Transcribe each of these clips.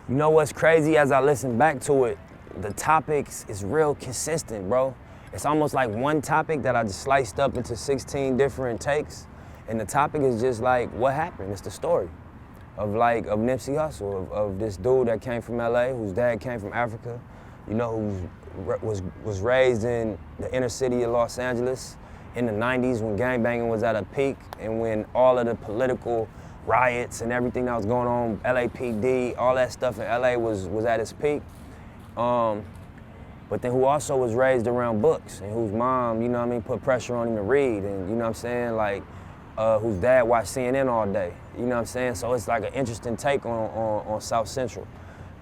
You know what's crazy? As I listen back to it, the topics is real consistent, bro. It's almost like one topic that I just sliced up into 16 different takes, and the topic is just like what happened. It's the story of Nipsey Hussle, of this dude that came from LA, whose dad came from Africa, you know, who was raised in the inner city of Los Angeles in the 90s when gangbanging was at a peak and when all of the political riots and everything that was going on, LAPD, all that stuff in LA was at its peak. But then who also was raised around books and whose mom, you know what I mean, put pressure on him to read, and you know what I'm saying, like whose dad watched CNN all day, you know what I'm saying? So it's like an interesting take on South Central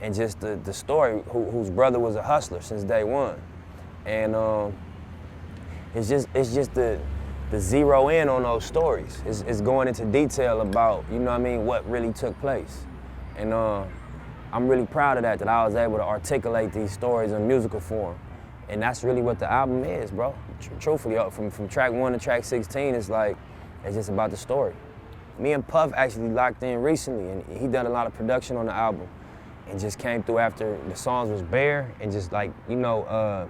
and just the story, whose brother was a hustler since day one. And it's just the zero in on those stories. It's going into detail about, you know what I mean, what really took place. And I'm really proud of that I was able to articulate these stories in musical form. And that's really what the album is, bro. Truthfully, from track 1 to track 16, it's just about the story. Me and Puff actually locked in recently, and he done a lot of production on the album and just came through after the songs was bare and just like, you know,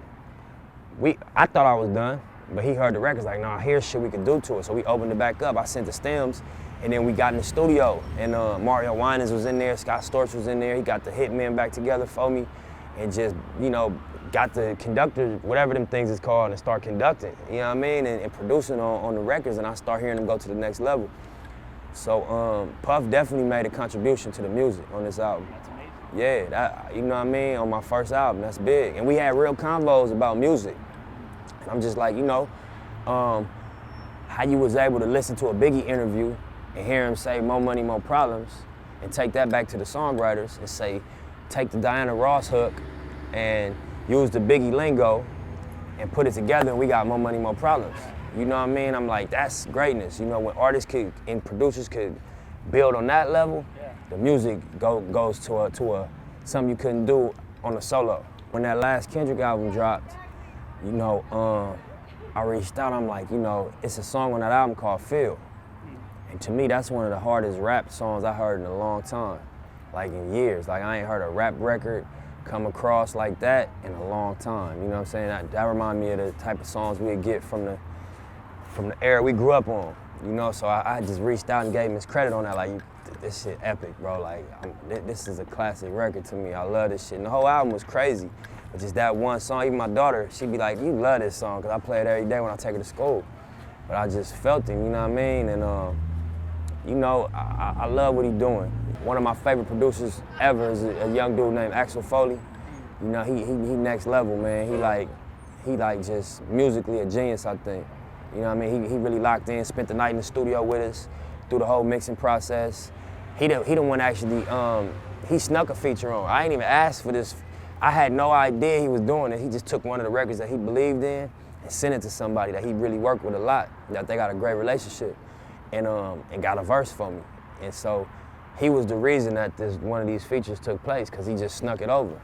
I thought I was done. But he heard the records like, nah, here's shit we could do to it. So we opened it back up. I sent the stems, and then we got in the studio. And Mario Winans was in there, Scott Storch was in there. He got the hitmen back together for me, and just, you know, got the conductor, whatever them things is called, and start conducting. You know what I mean? And producing on the records, and I start hearing them go to the next level. So Puff definitely made a contribution to the music on this album. That's amazing. Yeah, that, you know what I mean? On my first album, that's big. And we had real convos about music. I'm just like, you know, how you was able to listen to a Biggie interview and hear him say more money, more problems, and take that back to the songwriters and say, take the Diana Ross hook and use the Biggie lingo and put it together and we got more money, more problems. You know what I mean? I'm like, that's greatness. You know, when artists and producers could build on that level, the music goes to something you couldn't do on a solo. When that last Kendrick album dropped, you know, I reached out, I'm like, you know, it's a song on that album called Feel. And to me, that's one of the hardest rap songs I heard in a long time, like in years. Like I ain't heard a rap record come across like that in a long time. You know what I'm saying? That remind me of the type of songs we'd get from the era we grew up on, you know? So I just reached out and gave him his credit on that, like, this shit epic, bro. Like, this is a classic record to me. I love this shit. And the whole album was crazy. But just that one song, even my daughter, she'd be like, you love this song, because I play it every day when I take her to school. But I just felt him, you know what I mean? And, you know, I love what he's doing. One of my favorite producers ever is a young dude named Axel Foley. You know, he next level, man. He like just musically a genius, I think. You know what I mean? He really locked in, spent the night in the studio with us through the whole mixing process. He the one actually, he snuck a feature on. I ain't even asked for this. I had no idea he was doing it. He just took one of the records that he believed in and sent it to somebody that he really worked with a lot, that they got a great relationship, and got a verse for me. And so he was the reason that one of these features took place, because he just snuck it over.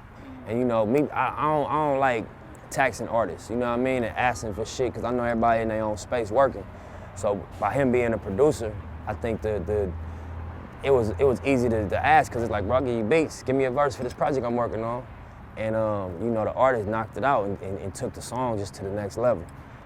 And you know, me, I don't like taxing artists, you know what I mean, and asking for shit, because I know everybody in their own space working. So by him being a producer, I think it was easy to ask, because it's like, bro, I'll give you beats, give me a verse for this project I'm working on. And you know, the artist knocked it out and took the song just to the next level.